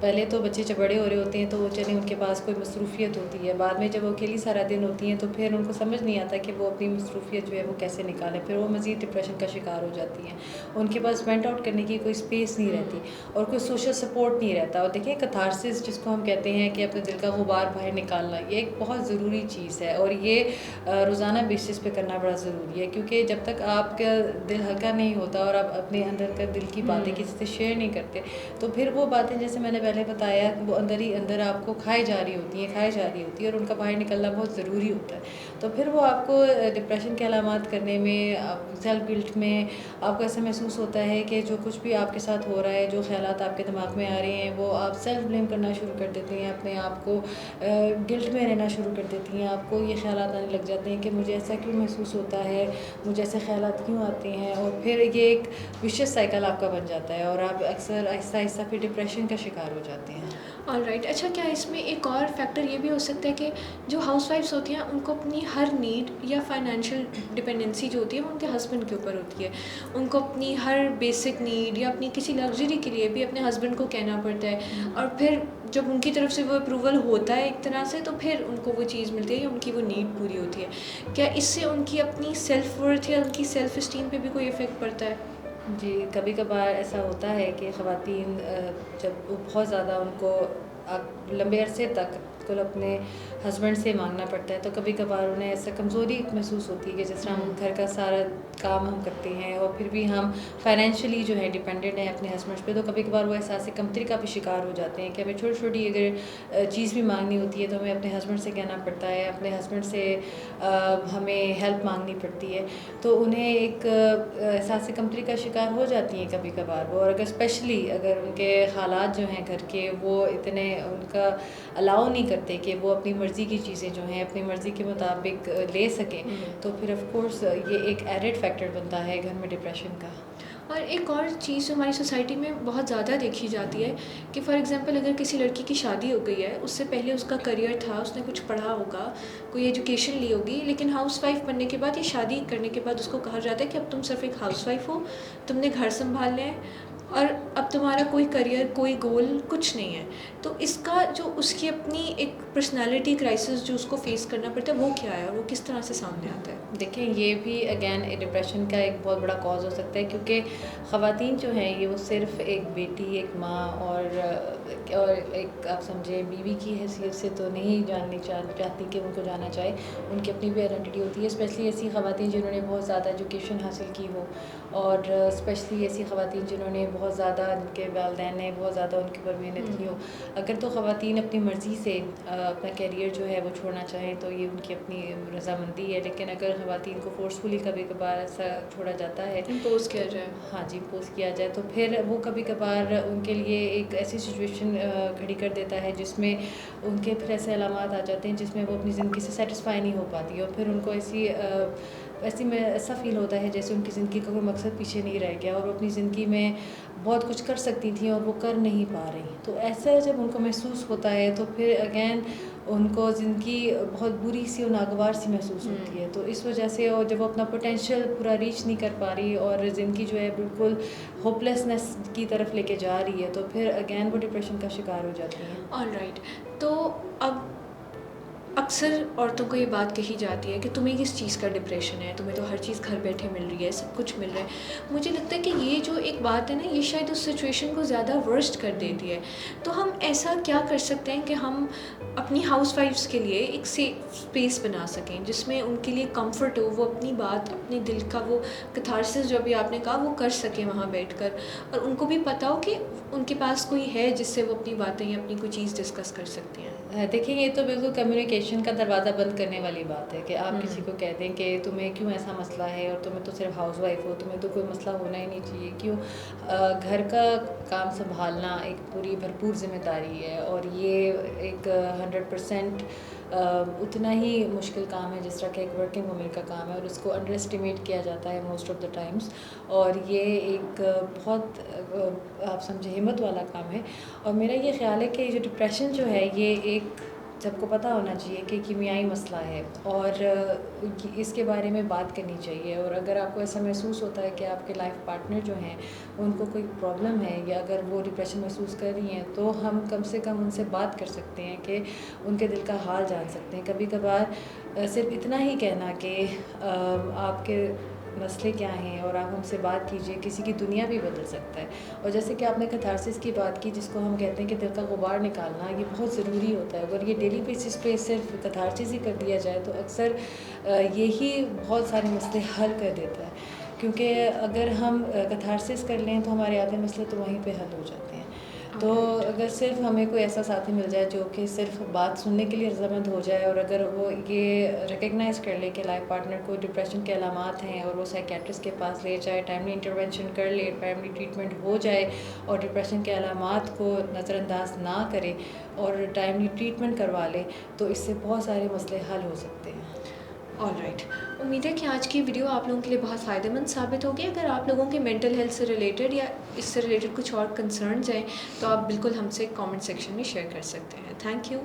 پہلے تو بچے جب بڑے ہو رہے ہوتے ہیں تو وہ چلیں ان کے پاس کوئی مصروفیت ہوتی ہے, بعد میں جب وہ اکیلی سارا دن ہوتی ہیں تو پھر ان کو سمجھ نہیں آتا کہ وہ اپنی مصروفیت جو ہے وہ کیسے نکالیں, پھر وہ مزید ڈپریشن کا شکار ہو جاتی ہیں. ان کے پاس وینٹ آؤٹ کرنے کی کوئی اسپیس نہیں رہتی اور کوئی سوشل سپورٹ نہیں رہتا. اور دیکھیں کتھارسس جس کو ہم کہتے ہیں کہ اپنے دل کا غبار باہر نکالنا, یہ ایک بہت ضروری چیز ہے اور یہ روزانہ بیسس پہ کرنا بڑا ضروری ہے, کیونکہ جب تک آپ کا دل ہلکا نہیں ہوتا اور آپ اپنے اندر کا دل کی باتیں کسی سے شیئر نہیں کرتے تو پھر وہ باتیں جیسے میں نے پہلے بتایا وہ اندر ہی اندر آپ کو کھائی جا رہی ہوتی ہیں اور ان کا باہر نکلنا بہت ضروری ہوتا ہے. تو پھر وہ آپ کو ڈپریشن کے علامات کرنے میں, سیلف گلٹ میں آپ کو ایسا محسوس ہوتا ہے کہ جو کچھ بھی آپ کے ساتھ ہو رہا ہے, جو خیالات آپ کے دماغ میں آ رہے ہیں وہ آپ سیلف بلیم کرنا شروع کر دیتے ہیں, اپنے آپ کو گلٹ میں رہنا شروع کر دیتی ہیں. آپ کو یہ خیالات آنے لگ جاتے ہیں کہ مجھے ایسا کیوں محسوس ہوتا ہے, مجھے ایسے خیالات کیوں آتے ہیں, اور پھر یہ ایک وشیس سائیکل آپ کا بن جاتا ہے اور آپ اکثر آہستہ آہستہ پھر ڈپریشن کا شکار ہو جاتے ہیں. All right. اچھا, کیا اس میں ایک اور فیکٹر یہ بھی ہو سکتا ہے کہ جو ہاؤس وائفس ہوتی ہیں ان کو اپنی ہر نیڈ یا فائنینشیل ڈپینڈنسی جو ہوتی ہے وہ ان کے ہسبینڈ کے اوپر ہوتی ہے, ان کو اپنی ہر بیسک نیڈ یا اپنی کسی لگژری کے لیے بھی اپنے ہسبینڈ کو کہنا پڑتا ہے, اور پھر جب ان کی طرف سے وہ اپروول ہوتا ہے ایک طرح سے تو پھر ان کو وہ چیز ملتی ہے یا ان کی وہ نیڈ پوری ہوتی ہے. کیا اس سے ان کی اپنی سیلف ورتھ یا ان کی سیلف اسٹیم پہ بھی کوئی افیکٹ پڑتا ہے؟ جی, کبھی کبھار ایسا ہوتا ہے کہ خواتین جب وہ بہت زیادہ ان کو لمبے عرصے تک کل اپنے ہسبینڈ سے مانگنا پڑتا ہے تو کبھی کبھار انہیں ایسا کمزوری محسوس ہوتی ہے کہ جس طرح ہم گھر کا سارا کام ہم کرتے ہیں اور پھر بھی ہم فائنینشلی جو ہے ڈیپینڈنٹ ہیں اپنے ہسبینڈ پہ, تو کبھی کبھار وہ احساس کمتری کا بھی شکار ہو جاتے ہیں کہ ہمیں چھوٹی چھوٹی اگر چیز بھی مانگنی ہوتی ہے تو ہمیں اپنے ہسبینڈ سے کہنا پڑتا ہے, اپنے ہسبینڈ سے ہمیں ہیلپ مانگنی پڑتی ہے. تو انہیں ایک احساس کمتری کا شکار ہو جاتی ہیں کبھی کبھار وہ, اور اگر اسپیشلی اگر ان کے حالات جو ہیں گھر کے وہ اتنے ان کا الاؤ نہیں کرتے کہ وہ اپنی مرضی کی چیزیں جو ہیں اپنی مرضی کے مطابق لے سکیں, تو پھر آف کورس یہ ایک ایڈڈ فیکٹر بنتا ہے گھر میں ڈپریشن کا. اور ایک اور چیز جو ہماری سوسائٹی میں بہت زیادہ دیکھی جاتی ہے کہ فار ایگزامپل اگر کسی لڑکی کی شادی ہو گئی ہے, اس سے پہلے اس کا کریئر تھا, اس نے کچھ پڑھا ہوگا, کوئی ایجوکیشن لی ہوگی, لیکن ہاؤس وائف بننے کے بعد یا شادی کرنے کے بعد اس کو کہا جاتا ہے کہ اب تم صرف ایک ہاؤس وائف ہو, تم نے گھر سنبھالنا ہے اور اب تمہارا کوئی کریئر کوئی گول کچھ نہیں ہے. تو اس کا جو اس کی اپنی ایک پرسنالٹی کرائسس جو اس کو فیس کرنا پڑتا ہے وہ کیا ہے اور وہ کس طرح سے سامنے آتا ہے؟ دیکھیں یہ بھی اگین ڈپریشن کا ایک بہت بڑا کاز ہو سکتا ہے, کیونکہ خواتین جو ہیں یہ وہ صرف ایک بیٹی, ایک ماں اور ایک آپ سمجھیں بیوی کی حیثیت سے تو نہیں جاننی چاہتی کہ ان کو جانا چاہے, ان کی اپنی بھی آئیڈینٹی ہوتی ہے. اسپیشلی ایسی خواتین جنہوں نے بہت زیادہ ایجوکیشن حاصل کی ہو, اور اسپیشلی ایسی خواتین جنہوں نے بہت زیادہ ان کے والدین نے بہت زیادہ ان کے اوپر محنت کی ہو. اگر تو خواتین اپنی مرضی سے اپنا کیریئر جو ہے وہ چھوڑنا چاہیں تو یہ ان کی اپنی رضامندی ہے, لیکن اگر خواتین کو فورسفلی کبھی کبھار ایسا چھوڑا جاتا ہے, امپوز کیا جائے, ہاں جی امپوز کیا جائے, تو پھر وہ کبھی کبھار ان کے لیے ایک ایسی سچویشن کھڑی کر دیتا ہے جس میں ان کے پھر ایسے علامات آ جاتے ہیں جس میں وہ اپنی زندگی سے سیٹسفائی نہیں ہو پاتی, اور پھر ان کو ایسی میں ایسا فیل ہوتا ہے جیسے ان کی زندگی کا کوئی مقصد پیچھے نہیں رہ گیا اور وہ اپنی زندگی میں بہت کچھ کر سکتی تھیں اور وہ کر نہیں پا رہی. تو ایسا جب ان کو محسوس ہوتا ہے تو پھر اگین ان کو زندگی بہت بری سی اور ناگوار سی محسوس ہوتی ہے. تو اس وجہ سے اور جب وہ اپنا پوٹینشیل پورا ریچ نہیں کر پا رہی اور زندگی جو ہے بالکل ہوپلیسنس کی طرف لے کے جا رہی ہے, تو پھر اگین وہ ڈپریشن کا شکار ہو جاتی ہیں. All right. تو اب اکثر عورتوں کو یہ بات کہی جاتی ہے کہ تمہیں کس چیز کا ڈپریشن ہے, تمہیں تو ہر چیز گھر بیٹھے مل رہی ہے, سب کچھ مل رہا ہے. مجھے لگتا ہے کہ یہ جو ایک بات ہے نا, یہ شاید اس سچویشن کو زیادہ ورسٹ کر دیتی ہے. تو ہم ایسا کیا کر سکتے ہیں کہ ہم اپنی ہاؤس وائفس کے لیے ایک سیف اسپیس بنا سکیں جس میں ان کے لیے کمفرٹ ہو, وہ اپنی بات اپنے دل کا وہ کتھارسس جو ابھی آپ نے کہا وہ کر سکیں وہاں بیٹھ کر, اور ان کو بھی پتا ہو کہ ان کے پاس کوئی ہے جس سے وہ اپنی باتیں یا اپنی کوئی چیز ڈسکس کر سکتی ہیں. دیکھیں یہ تو بالکل کمیونیکیشن کا دروازہ بند کرنے والی بات ہے کہ آپ کسی کو کہہ دیں کہ تمہیں کیوں ایسا مسئلہ ہے اور تمہیں تو صرف ہاؤس وائف ہو, تمہیں تو کوئی مسئلہ ہونا ہی نہیں چاہیے. کیوں گھر کا کام سنبھالنا ایک پوری بھرپور ذمہ داری ہے اور یہ ایک 100% اتنا ہی مشکل کام ہے جس طرح کہ ایک ورکنگ وومن کا کام ہے, اور اس کو انڈر اسٹیمیٹ کیا جاتا ہے موسٹ آف دا ٹائمس. اور یہ ایک بہت آپ سمجھے ہمت والا کام ہے. اور میرا یہ خیال ہے کہ جو ڈپریشن جو ہے یہ ایک سب کو پتہ ہونا چاہیے کہ کیمیائی مسئلہ ہے اور اس کے بارے میں بات کرنی چاہیے. اور اگر آپ کو ایسا محسوس ہوتا ہے کہ آپ کے لائف پارٹنر جو ہیں ان کو کوئی پرابلم ہے یا اگر وہ ڈپریشن محسوس کر رہی ہیں تو ہم کم سے کم ان سے بات کر سکتے ہیں کہ ان کے دل کا حال جان سکتے ہیں. کبھی کبھار صرف اتنا ہی کہنا کہ آپ کے مسئلے کیا ہیں اور آپ ہم سے بات کیجئے, کسی کی دنیا بھی بدل سکتا ہے. اور جیسے کہ آپ نے کیتھارسس کی بات کی, جس کو ہم کہتے ہیں کہ دل کا غبار نکالنا, یہ بہت ضروری ہوتا ہے. اگر یہ ڈیلی بیسس پہ صرف کیتھارسس ہی کر دیا جائے تو اکثر یہی بہت سارے مسئلے حل کر دیتا ہے. کیونکہ اگر ہم کیتھارسس کر لیں تو ہمارے آدھے مسئلے تو وہیں پہ حل ہو جاتے ہیں. تو اگر صرف ہمیں کوئی ایسا ساتھی مل جائے جو کہ صرف بات سننے کے لیے رضامند ہو جائے, اور اگر وہ یہ ریکگنائز کر لے کہ لائف پارٹنر کو ڈپریشن کے علامات ہیں اور وہ سائیکیٹرسٹ کے پاس لے جائے, ٹائملی انٹرونشن کر لے, ٹائملی ٹریٹمنٹ ہو جائے اور ڈپریشن کے علامات کو نظر انداز نہ کرے اور ٹائملی ٹریٹمنٹ کروا لے, تو اس سے بہت سارے مسئلے حل ہو سکتے ہیں. آل رائٹ, امید ہے کہ آج کی ویڈیو آپ لوگوں کے لیے بہت فائدہ مند ثابت ہوگی. اگر آپ لوگوں کے مینٹل ہیلتھ سے ریلیٹڈ یا اس سے ریلیٹڈ کچھ اور کنسرنز ہیں تو آپ بالکل ہم سے کامنٹ سیکشن میں شیئر کر سکتے ہیں. Thank you.